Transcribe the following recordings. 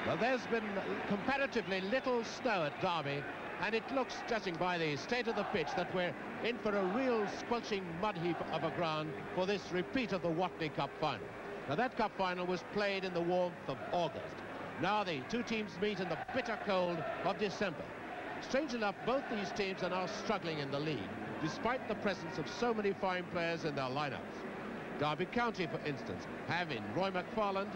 Well, there's been comparatively little snow at Derby, and it looks, judging by the state of the pitch, that we're in for a real squelching mud heap of a ground for this repeat of the Whately Cup final. Now, that cup final was played in the warmth of August. Now the two teams meet in the bitter cold of December. Strange enough, both these teams are now struggling in the league, despite the presence of so many fine players in their lineups. Derby County, for instance, have in Roy McFarland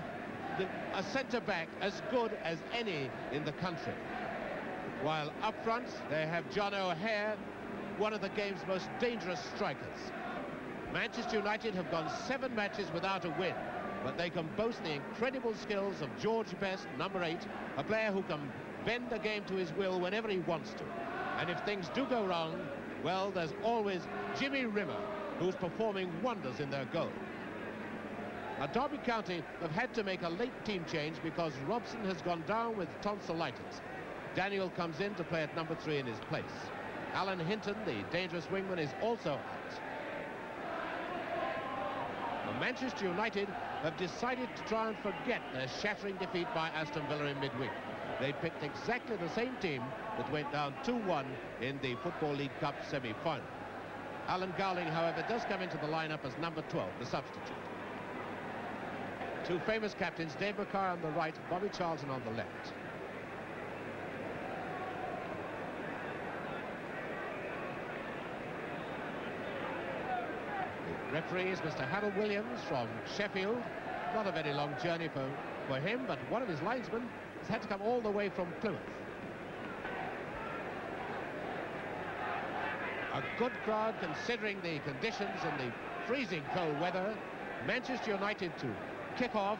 a centre-back as good as any in the country. While up front, they have John O'Hare, one of the game's most dangerous strikers. Manchester United have gone 7 matches without a win, but they can boast the incredible skills of George Best, number 8, a player who can bend the game to his will whenever he wants to. And if things do go wrong, well, there's always Jimmy Rimmer, who's performing wonders in their goal. Now, Derby County have had to make a late team change because Robson has gone down with tonsillitis. Daniel comes in to play at number 3 in his place. Alan Hinton, the dangerous wingman, is also out. Now, Manchester United have decided to try and forget their shattering defeat by Aston Villa in midweek. They picked exactly the same team that went down 2-1 in the Football League Cup semi-final. Alan Gowling, however, does come into the lineup as number 12, the substitute. Two famous captains, Dave Mackay on the right, Bobby Charlton on the left. The referee is Mr. Harold Williams from Sheffield. Not a very long journey for him, but one of his linesmen has had to come all the way from Plymouth. A good crowd considering the conditions and the freezing cold weather. Manchester United to kick off,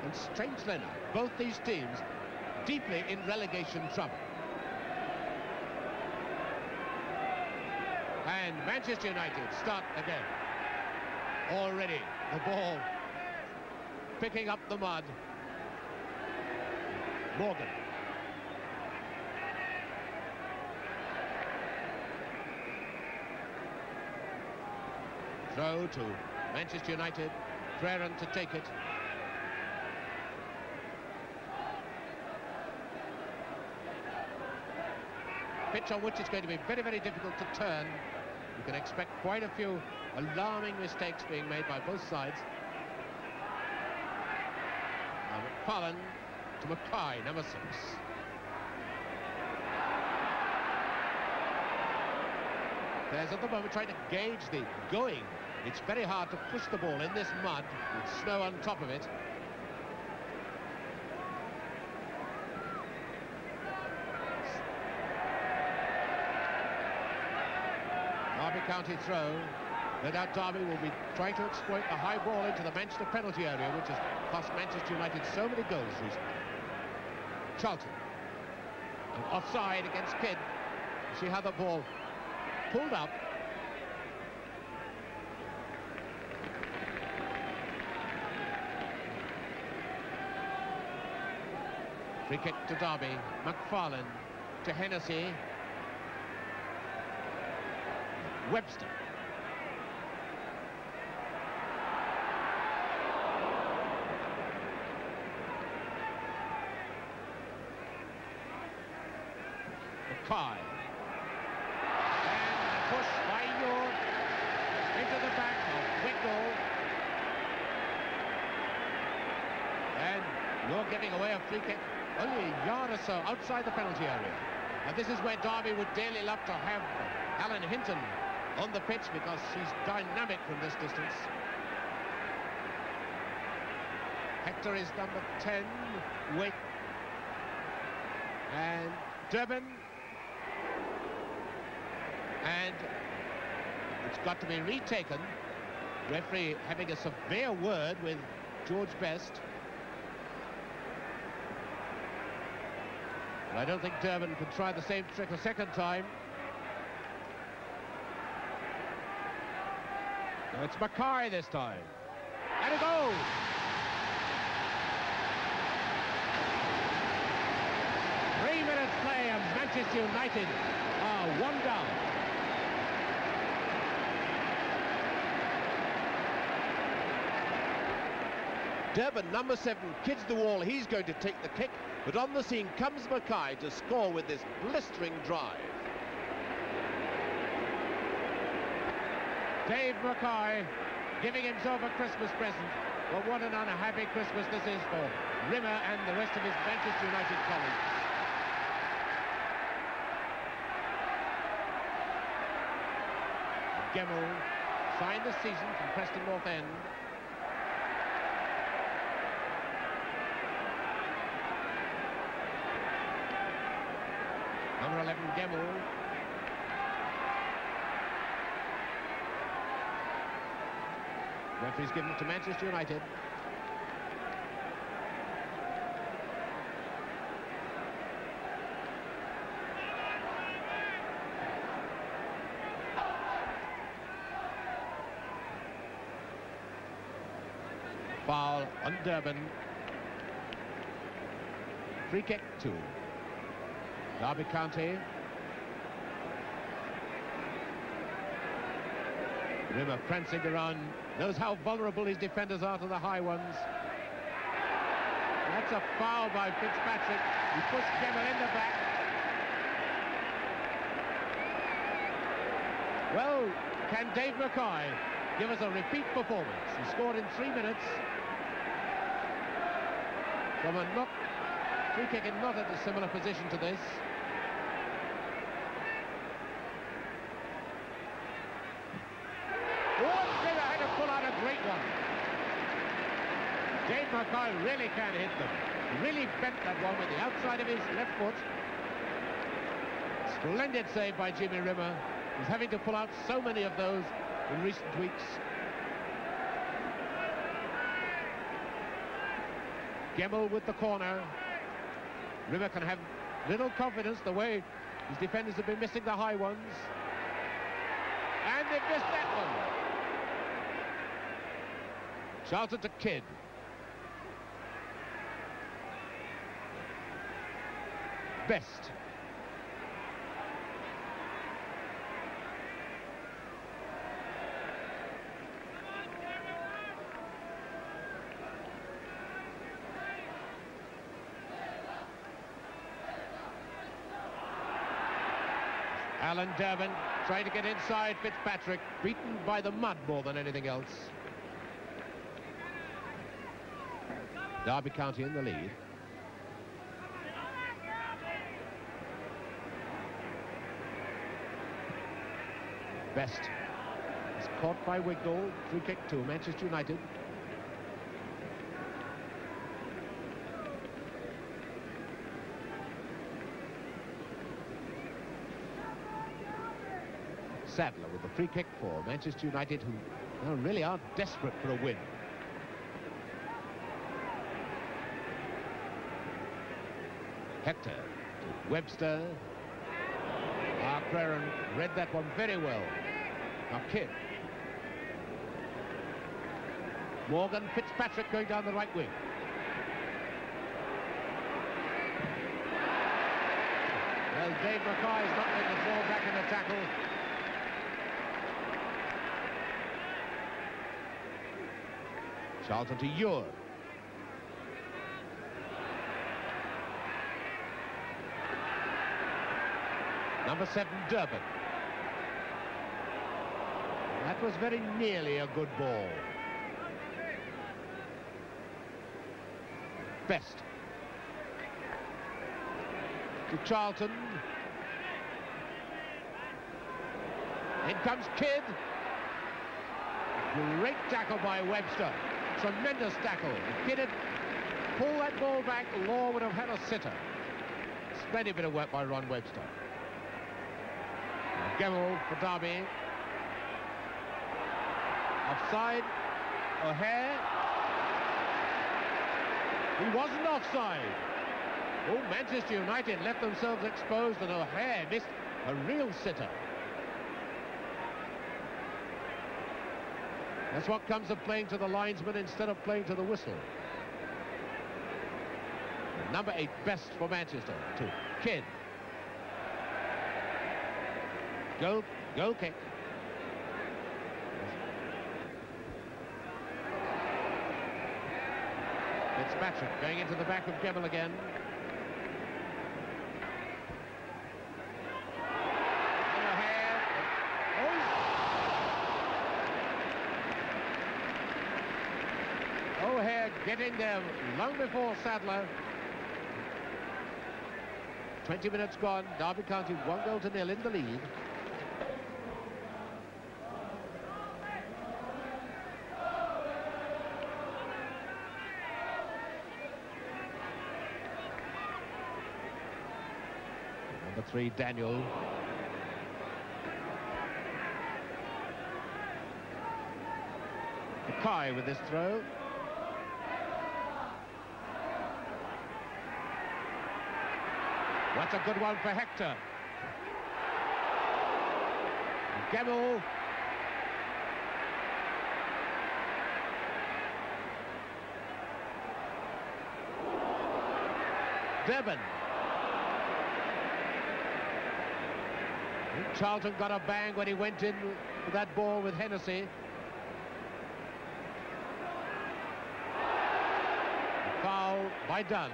and strangely enough, both these teams deeply in relegation trouble. And Manchester United start again. Already the ball picking up the mud. Morgan. Throw to Manchester United. Freren to take it. Pitch on which it's going to be very, very difficult to turn. You can expect quite a few alarming mistakes being made by both sides. Now McFarlane to Mackay, number 6. There's at the moment trying to gauge the going. It's very hard to push the ball in this mud with snow on top of it. Derby County throw. No doubt Derby will be trying to exploit the high ball into the Manchester penalty area, which has cost Manchester United so many goals recently. Charlton. And offside against Kidd. You see how the ball pulled up. Free kick to Derby. McFarlane to Hennessy. Webster. Mackay. And a push by York into the back of Wickle. And York giving away a free kick only a yard or so outside the penalty area. And this is where Derby would dearly love to have Alan Hinton on the pitch because he's dynamic from this distance. Hector is number 10. Wake. And Durban. And it's got to be retaken. Referee having a severe word with George Best. I don't think Durban can try the same trick a second time. No, it's Mackay this time. And a goal! Three-minute play and Manchester United are 1 down. Durban, number 7, kids the wall. He's going to take the kick, but on the scene comes Mackay to score with this blistering drive. Dave Mackay giving himself a Christmas present. Well, what an unhappy Christmas this is for Rimmer and the rest of his Manchester United colleagues. Gemmell signed this season from Preston North End. Number 11, Gemmell. Referee's given it to Manchester United. Foul on Durban. Free kick to Derby County. Rimmer prancing around, knows how vulnerable his defenders are to the high ones. That's a foul by Fitzpatrick. He pushed Gemmell in the back. Well, can Dave Mackay give us a repeat performance? He scored in 3 minutes from a free kick in not at a similar position to this. Had to pull out a great one. Dave Mackay really can hit them. He really bent that one with the outside of his left foot. Splendid save by Jimmy Rimmer. He's having to pull out so many of those in recent weeks. Gemmell with the corner. Rimmer can have little confidence the way his defenders have been missing the high ones. And they've missed that one. Charlton to Kidd. Best. Alan Durban trying to get inside Fitzpatrick, beaten by the mud more than anything else. Derby County in the lead. Best is caught by Wignall. Free kick to Manchester United. Sadler with the free kick for Manchester United, who now really are desperate for a win. Hector to Webster. Craren read that one very well. Now Kidd. Morgan, Fitzpatrick going down the right wing. Well, Dave Mackay is not going to fall back in the tackle. Charlton to Ure. Number 7, Durban. That was very nearly a good ball. Best. To Charlton. In comes Kidd. Great tackle by Webster. Tremendous tackle. If Kidd had pulled that ball back, Law would have had a sitter. Splendid bit of work by Ron Webster. Gemmell for Derby. Offside. O'Hare. He wasn't offside. Oh, Manchester United left themselves exposed and O'Hare missed a real sitter. That's what comes of playing to the linesman instead of playing to the whistle. Number 8, Best for Manchester to Kidd. Goal kick. Fitzpatrick going into the back of Gemmill again. O'Hare getting there long before Sadler. 20 minutes gone. Derby County 1-0 in the lead. Number 3, Daniel. Mackay with this throw. That's a good one for Hector. Gemmill. Durbin. Charlton got a bang when he went in with that ball with Hennessy. A foul by Dunn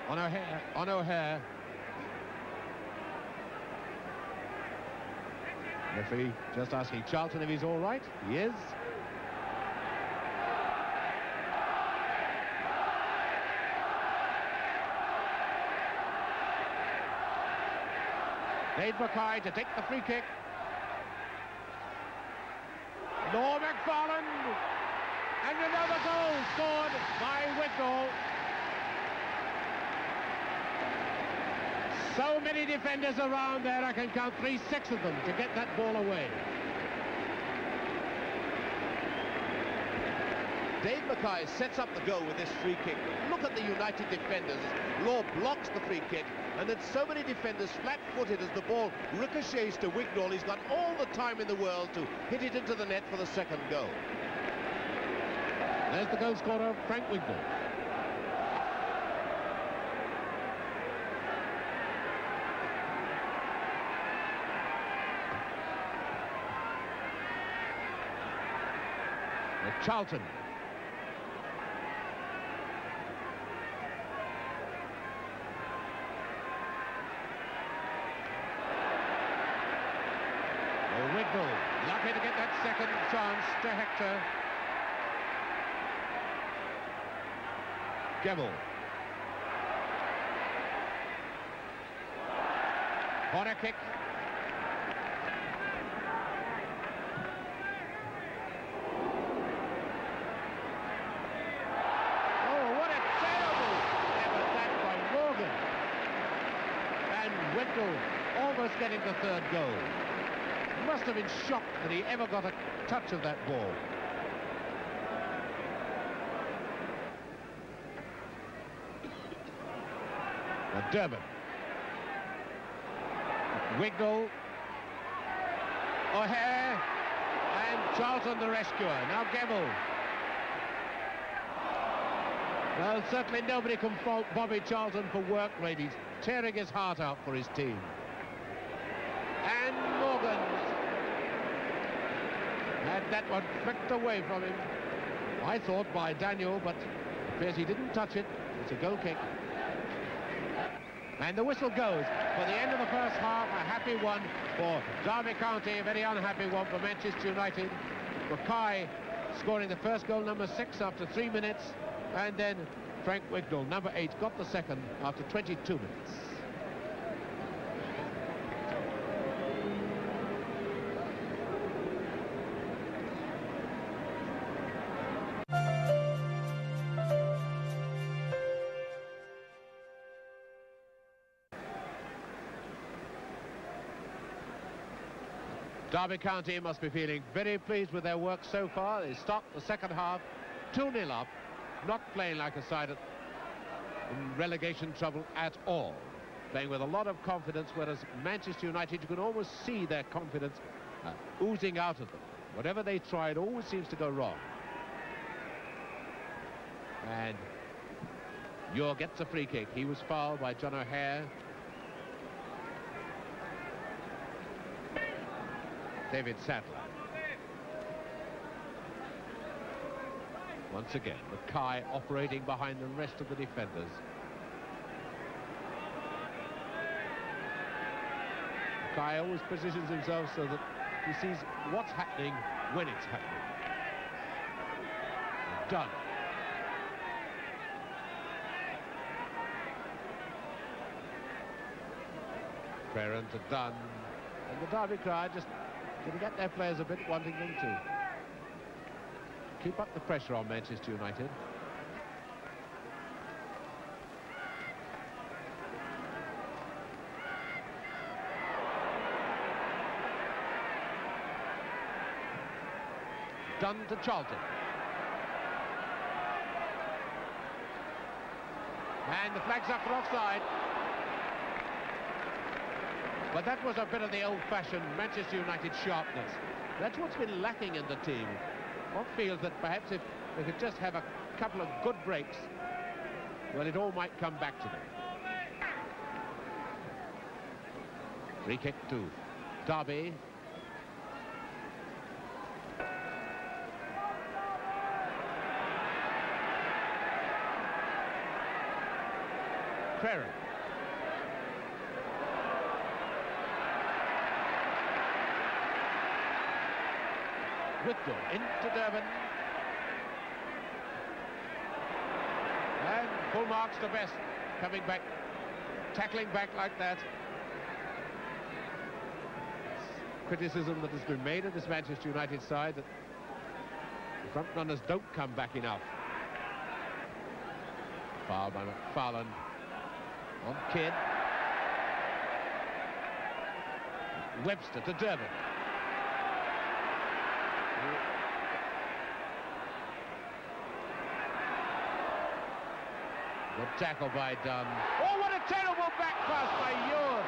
on O'Hare. Referee just asking Charlton if he's all right. He is. Dave Mackay to take the free kick. Noel McFarlane. And another goal scored by Wicknall. So many defenders around there, I can count 3-6 of them to get that ball away. Dave Mackay sets up the goal with this free kick. Look at the United defenders. Law blocks the free kick, and then so many defenders flat-footed as the ball ricochets to Wicknall. He's got all the time in the world to hit it into the net for the second goal. There's the goal scorer, Frank Wicknall. Charlton. Wicknall lucky to get that second chance to Hector. Gemmill. Corner kick. Oh, what a terrible effort that by Morgan. And Wicknall almost getting the third goal. Must have been shocked that he ever got a touch of that ball. Now Durbin. Wicknall. O'Hare. And Charlton the rescuer. Now Gemmill. Well, certainly nobody can fault Bobby Charlton for work rate. He's tearing his heart out for his team. And Morgan had that one flicked away from him. I thought by Daniel, but it appears he didn't touch it. It's a goal kick. And the whistle goes for the end of the first half. A happy one for Derby County, a very unhappy one for Manchester United. Mackay scoring the first goal, number 6, after 3 minutes. And then Frank Wicknall, number 8, got the second after 22 minutes. Derby County must be feeling very pleased with their work so far. They stopped the second half 2-0 up, not playing like a side in relegation trouble at all. Playing with a lot of confidence, whereas Manchester United, you can almost see their confidence oozing out of them. Whatever they try, it always seems to go wrong. And Ure gets a free kick. He was fouled by John O'Hare. David Sadler. Once again, Mackay operating behind the rest of the defenders. Mackay always positions himself so that he sees what's happening when it's happening. Done. Crerand to Dunn. And the Derby crowd just going to get their players a bit wanting them to keep up the pressure on Manchester United. Dunn to Charlton. And the flag's up for offside. But that was a bit of the old-fashioned Manchester United sharpness. That's what's been lacking in the team. One feels that perhaps if they could just have a couple of good breaks, well, it all might come back to them. Free kick to Derby. Crerand. Whitfield into Durbin. And full marks to Best, coming back, tackling back like that. Criticism that has been made of this Manchester United side, that the front runners don't come back enough. Foul by McFarlane on Kidd. Webster to Durbin. Good tackle by Dunn. Oh, what a terrible back pass by Ure.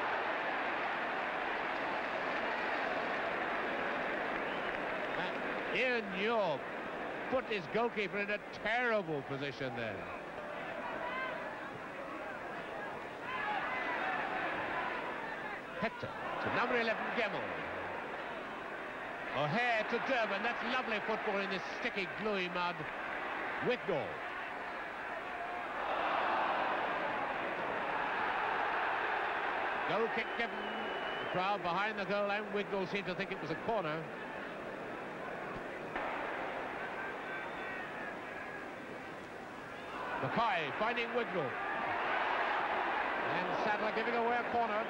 Ian Ure put his goalkeeper in a terrible position there. Hector to number 11, Gemmell. O'Hare to Durbin. That's lovely football in this sticky, gluey mud. Wicknall. Goal kick given. The crowd behind the goal and Wicknall seemed to think it was a corner. Mackay finding Wicknall. And Sadler giving away a corner.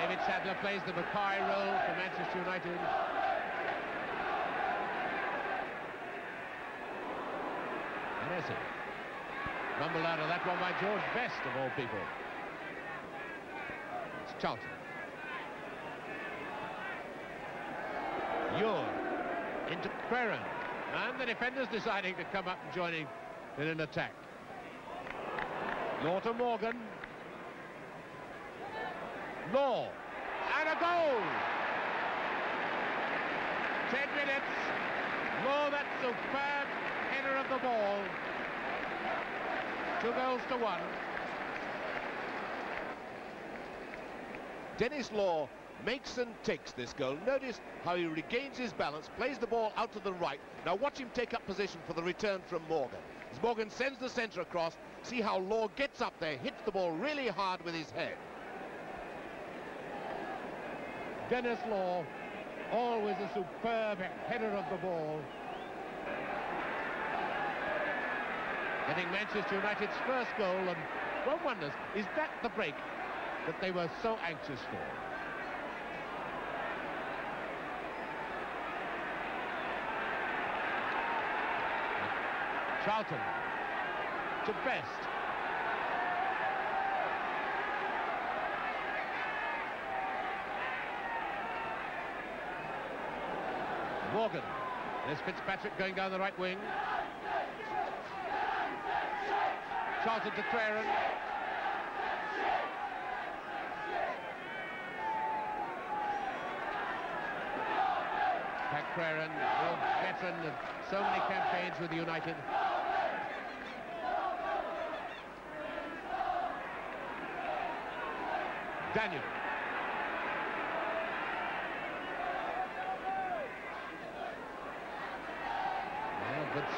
David Sadler plays the Mackay role for Manchester United. Messi. Rumbled out of that one by George Best, of all people. It's Charlton. Ure into Crerand. And the defenders deciding to come up and join in an attack. Law to Morgan. Law. And a goal! 10 minutes. Law, that superb header of the ball. 2-1. Dennis Law makes and takes this goal. Notice how he regains his balance, plays the ball out to the right. Now watch him take up position for the return from Morgan. As Morgan sends the centre across, see how Law gets up there, hits the ball really hard with his head. Dennis Law, always a superb header of the ball. Getting Manchester United's first goal, and one wonders, is that the break that they were so anxious for? Charlton to Best. Morgan. There's Fitzpatrick going down the right wing. Charlton to Crerand. Pat Crerand, old veteran of so many campaigns with United. Daniel.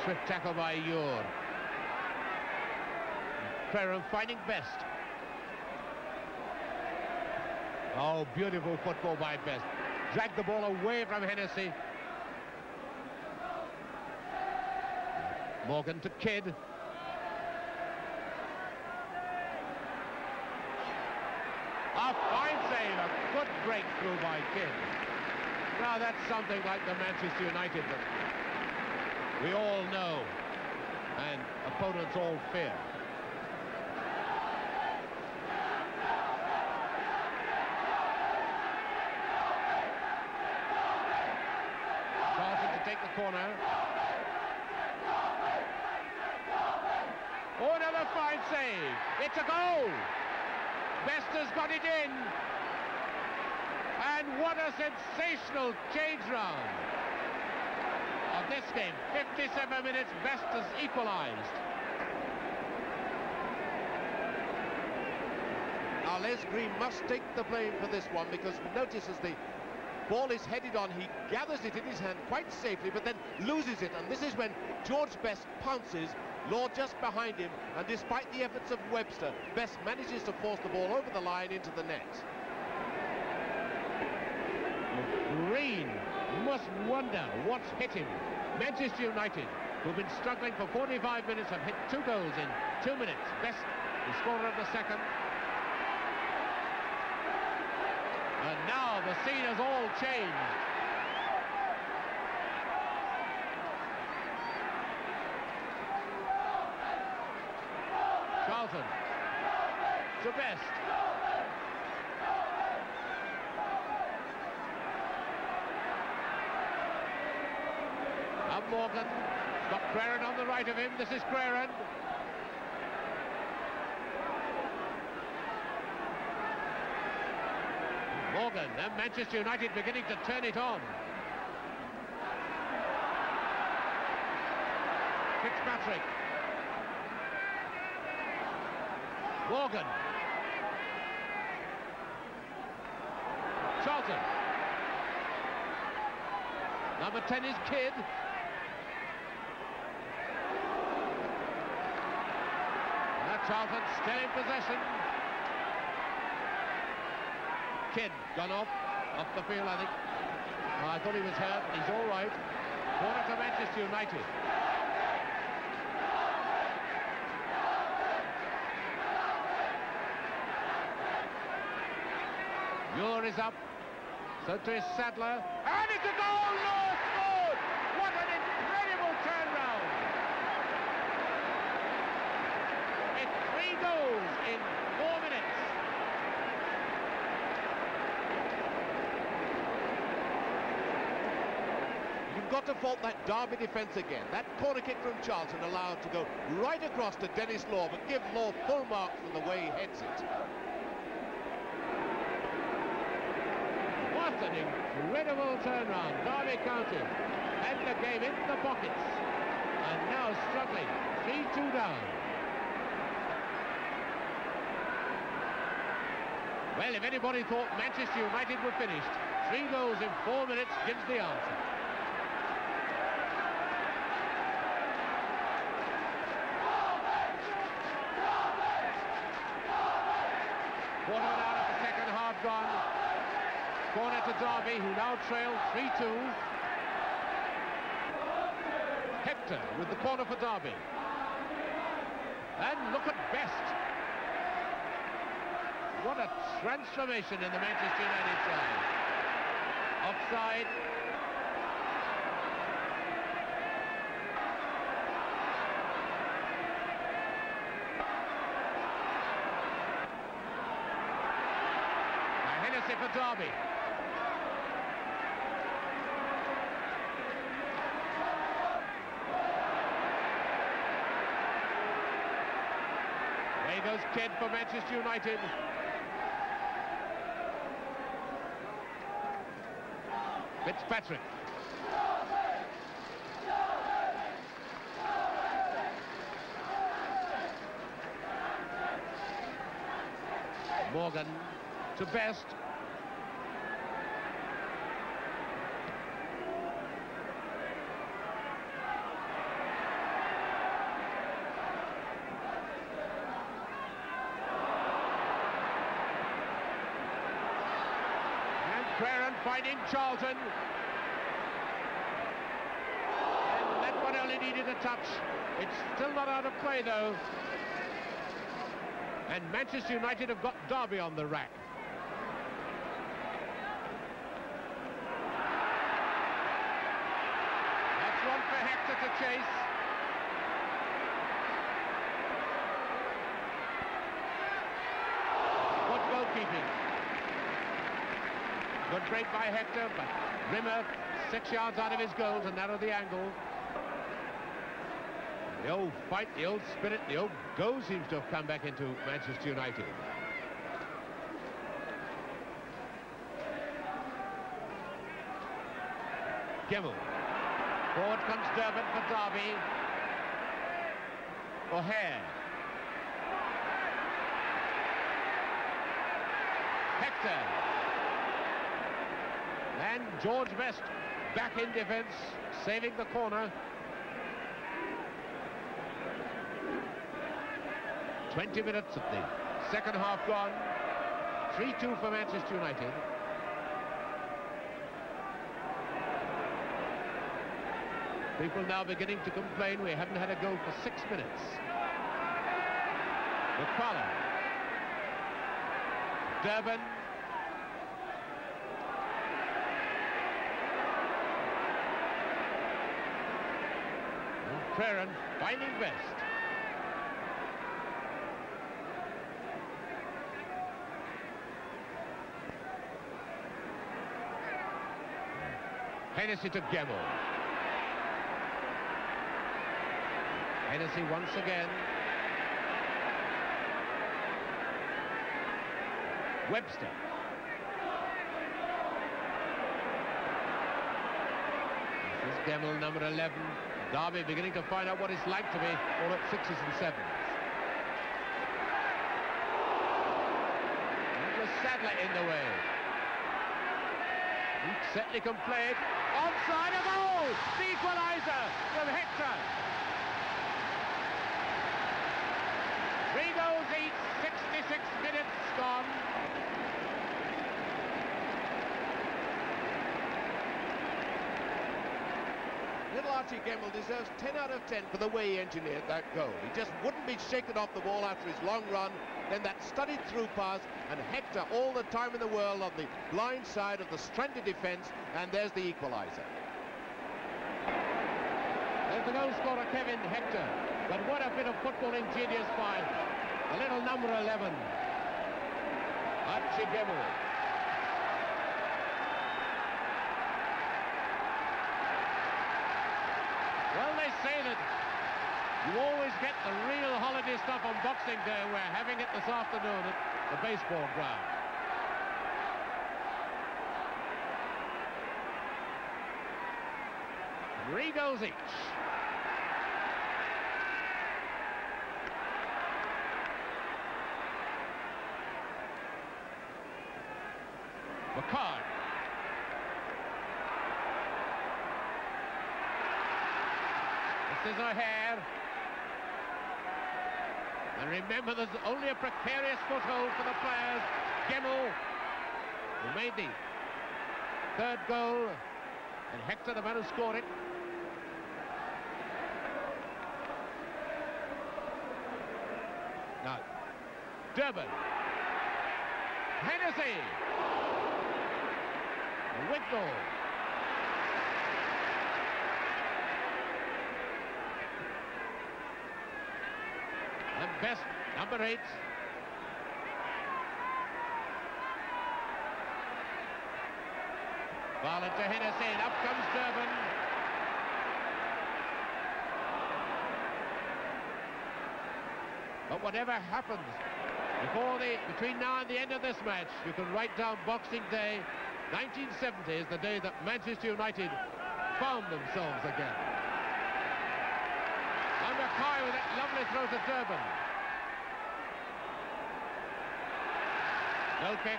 Swift tackle by Ure. Creran finding Best. Oh, beautiful football by Best. Dragged the ball away from Hennessy. Morgan to Kidd. A fine save, a good breakthrough by Kidd. Now that's something like the Manchester United that we all know and opponents all fear. Charlton to take the corner. Oh, another fine save. It's a goal. Best has got it in. And what a sensational change round of this game. 57 minutes, Best has equalised. Now Les Green must take the blame for this one, because notice as the ball is headed on, he gathers it in his hand quite safely, but then loses it. And this is when George Best pounces, Law just behind him, and despite the efforts of Webster, Best manages to force the ball over the line into the net. Green must wonder what's hit him. Manchester United, who've been struggling for 45 minutes, have hit 2 goals in 2 minutes. Best, the scorer of the second. And now the scene has all changed. Charlton to Best. Up Morgan. Got Creran on the right of him. This is Creran. Morgan, and Manchester United beginning to turn it on. Fitzpatrick. Morgan. Charlton. Number 10 is Kidd. Now Charlton still in possession. Kidd gone off the field, I think. I thought he was hurt. He's all right. Corner to Manchester United. Ure is up. So to his Sadler. And it's a goal! Law scored! What an incredible turnaround! It's 3 goals in 4 minutes. You've got to fault that Derby defence again. That corner kick from Charlton allowed to go right across to Denis Law, but give Law full marks from the way he heads it. What an incredible turnaround. Derby County had the game in the pockets and now struggling. 3-2 down. Well, if anybody thought Manchester United were finished, 3 goals in 4 minutes gives the answer. Quarter of an hour of the second half gone. Corner to Derby, who now trail 3-2. Hector with the corner for Derby. And look at Best. What a transformation in the Manchester United side. Offside. Hennessy for Derby. There goes Kidd for Manchester United. Fitzpatrick. Morgan to Best. Preren finding Charlton. And that one only needed a touch. It's still not out of play, though. And Manchester United have got Derby on the rack. That's one for Hector to chase. Good goalkeeping. Good break by Hector, but Rimmer 6 yards out of his goal to narrow the angle. The old fight, the old spirit, the old go seems to have come back into Manchester United. Gemmell. Forward comes Durbin for Derby. O'Hare. Hector. And George Best back in defence, saving the corner. 20 minutes of the second half gone. 3-2 for Manchester United. People now beginning to complain we haven't had a goal for 6 minutes. McFarlane. Durbin. And Preren finding Best. Hennessy to Gemmell. Hennessy once again. Webster. This is Gemmell, number 11. Derby beginning to find out what it's like to be all at 6s and 7s. That was Sadler in the way. He certainly can play it. Onside, a goal! The equaliser from Hector. 3 goals each, 66 minutes gone. Little Archie Gemmell deserves 10 out of 10 for the way he engineered that goal. He just wouldn't be shaken off the ball after his long run. Then that studied through pass, and Hector all the time in the world on the blind side of the stranded defence, and there's the equaliser. There's the goal scorer, Kevin Hector. But what a bit of footballing genius by the little number 11, Archie Gemmell. Well, they say that you always get the real holiday stuff on Boxing Day. We're having it this afternoon at the baseball ground. Three goals each. McCard. This is O'Hare. And remember, there's only a precarious foothold for the players. Gemmell, who made the third goal, and Hector, the man who scored it. Now, Durbin. Hennessy. Wignall. And Best, number 8. Ball into Hennessy, and up comes Durbin. But whatever happens, between now and the end of this match, you can write down Boxing Day 1970 is the day that Manchester United found themselves again. And Mackay with that lovely throw to Durbin. Goal kick.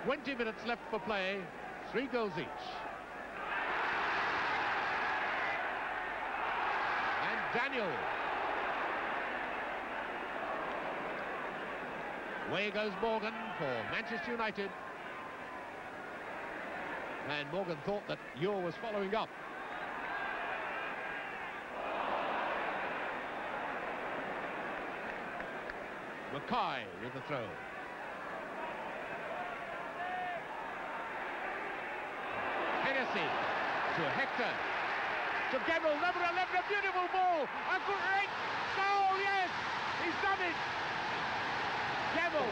"20 minutes left for play, 3 goals each." Daniel. Away goes Morgan for Manchester United. And Morgan thought that Ure was following up. Mackay with the throw. Hennessy to Hector. To Gemmell, number 11, a beautiful ball. A great goal, yes! He's done it! Gemmell.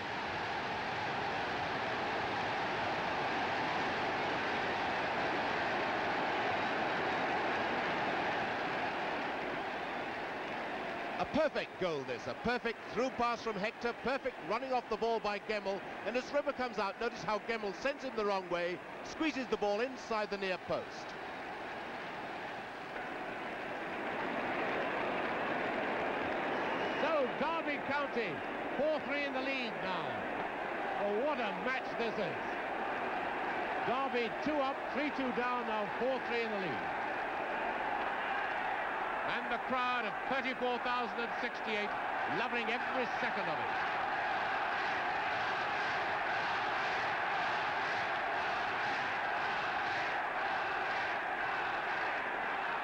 A perfect goal this, a perfect through pass from Hector, perfect running off the ball by Gemmell, and as River comes out, notice how Gemmell sends him the wrong way, squeezes the ball inside the near post. So Derby County, 4-3 in the lead now. Oh, what a match this is. Derby 2 up, 3-2 down, now 4-3 in the lead. And the crowd of 34,068 loving every second of it.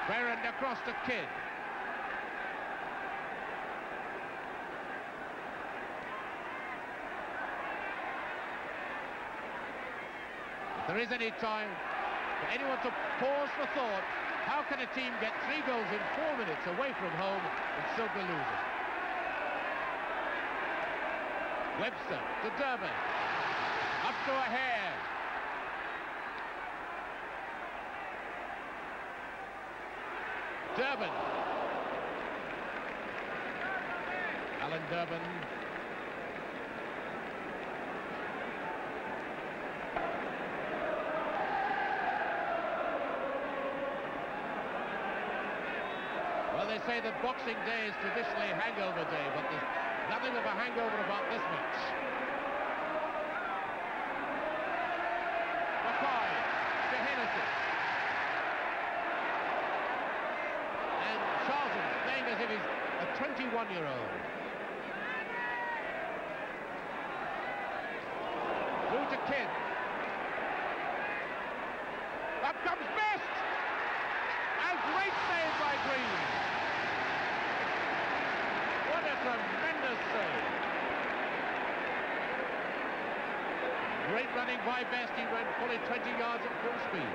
Ferrand across to Kidd. If there is any time for anyone to pause for thought, how can a team get 3 goals in 4 minutes away from home and still be losing? Webster to Durbin. Up to a hair. Durbin. Alan Durbin. Well, they say that Boxing Day is traditionally hangover day, but there's nothing of a hangover about this match. Mackay to Hennessy. And Charlton playing as if he's a 21-year-old. Through to Kidd. Up comes Best! A great save by Green. What a tremendous save. Great running by Best. He ran fully 20 yards at full speed.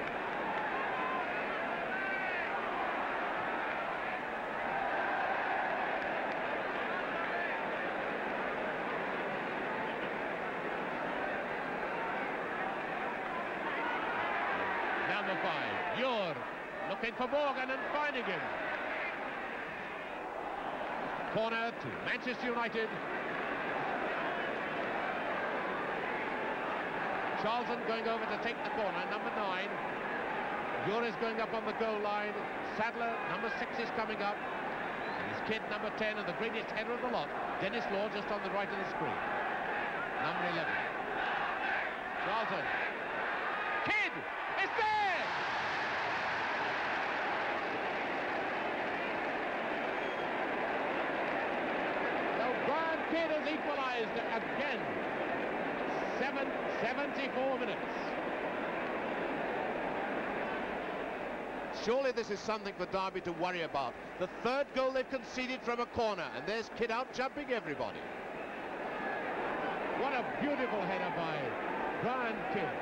Number 5, Ure, looking for Morgan and finding him. Corner to Manchester United. Charlton going over to take the corner, number 9. Ure is going up on the goal line. Sadler, number 6, is coming up. And his kid, number 10, and the greatest header of the lot, Dennis Law, just on the right of the screen. Number 11. Charlton. Kidd! It's there! Kidd has equalised again. 74 minutes. Surely this is something for Derby to worry about. The 3rd goal they've conceded from a corner, and there's Kidd out jumping everybody. What a beautiful header by Brian Kidd.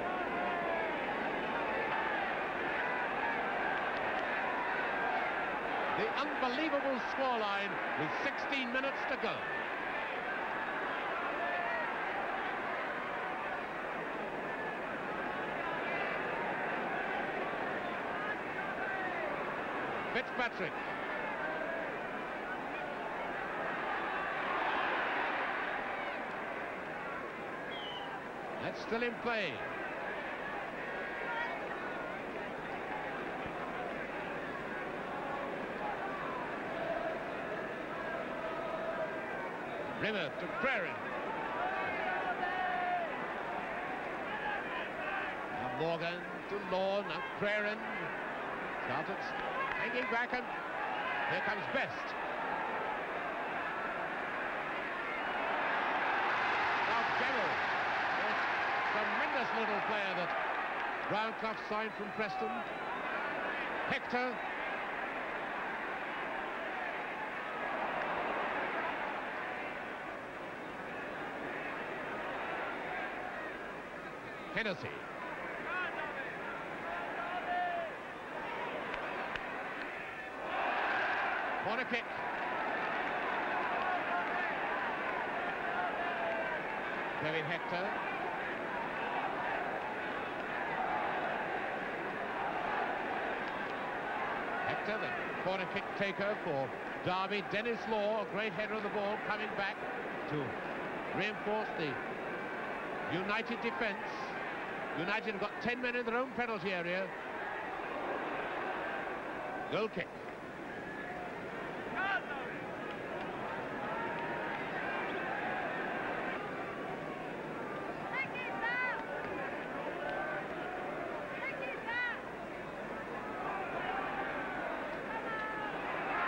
The unbelievable scoreline with 16 minutes to go. Fitzpatrick. That's still in play. Rimmer to Crerand. Now Morgan to Law, now Crerand. Started hanging back and Here comes Best. Now Gemmell. This tremendous little player that Brown-Clough signed from Preston. Hector. Hennessy. Corner kick. Kevin Hector. Hector, the corner kick taker for Derby. Dennis Law, a great header of the ball, coming back to reinforce the United defence. United have got 10 men in their own penalty area. Goal kick.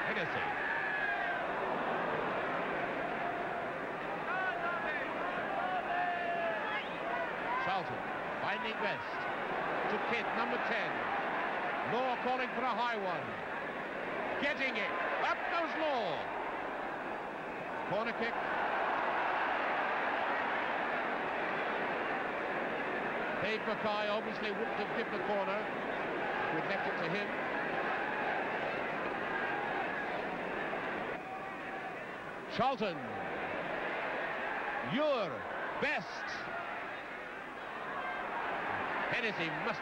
Hennessy. Charlton finding Best to Kidd, number 10. Law calling for a high one. Getting it. Up goes Law. Corner kick. Dave Mackay obviously wouldn't have given the corner. We'd left it to him. Charlton. Ure. Best. Hennessy must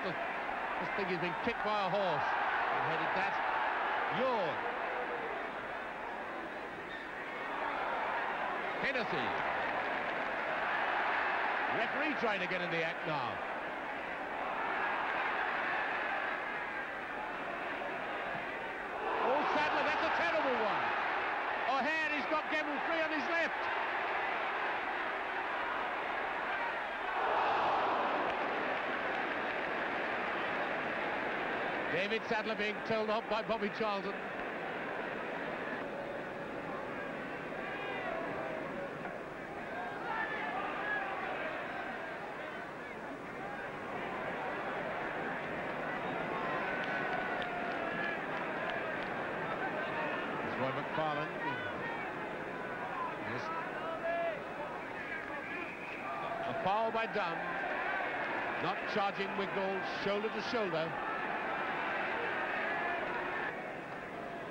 think he's been kicked by a horse. He headed that. Ure. Hennessy. Referee trying to get in the act now. Oh, Sadler, that's a terrible one. O'Hare, he's got Gemmell free on his left. David Sadler being told off by Bobby Charlton. It's Roy McFarlane. Yes. A foul by Dunn. Not charging Wignall shoulder to shoulder.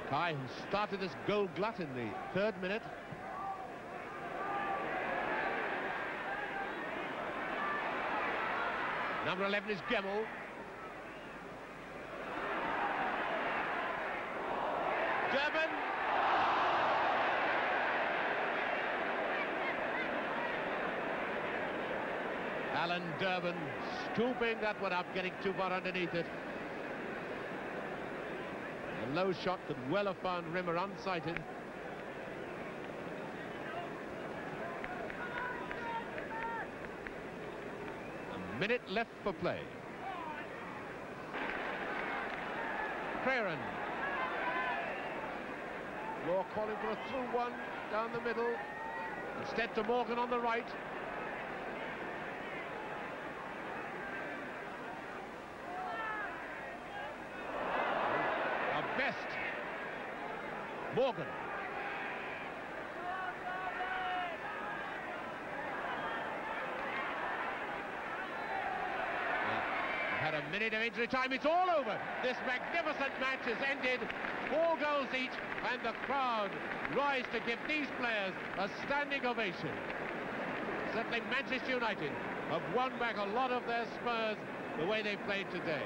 Kai, who started this goal glut in the 3rd minute. Number 11 is Gemmell. Durbin. Alan Durbin scooping that one up, getting too far underneath it. A low shot could well have found Rimmer unsighted. A minute left for play. Craren. Law calling for a through one down the middle. Instead to Morgan on the right. Best. Morgan. We've had a minute of injury time. It's all over. This magnificent match has ended. 4 goals each, and the crowd rise to give these players a standing ovation. Certainly Manchester United have won back a lot of their spurs the way they played today.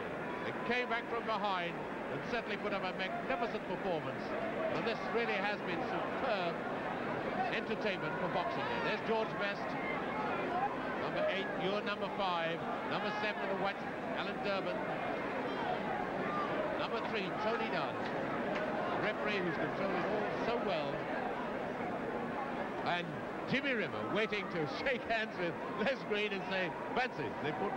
They came back from behind and certainly put up a magnificent performance, and this really has been superb entertainment for Boxing Day. There's George Best, number 8, Ure number 5, number 7 in the white, Alan Durbin, number 3, Tony Dunn, referee who's controlled it all so well, and Jimmy Rimmer waiting to shake hands with Les Green and say, fancy, they put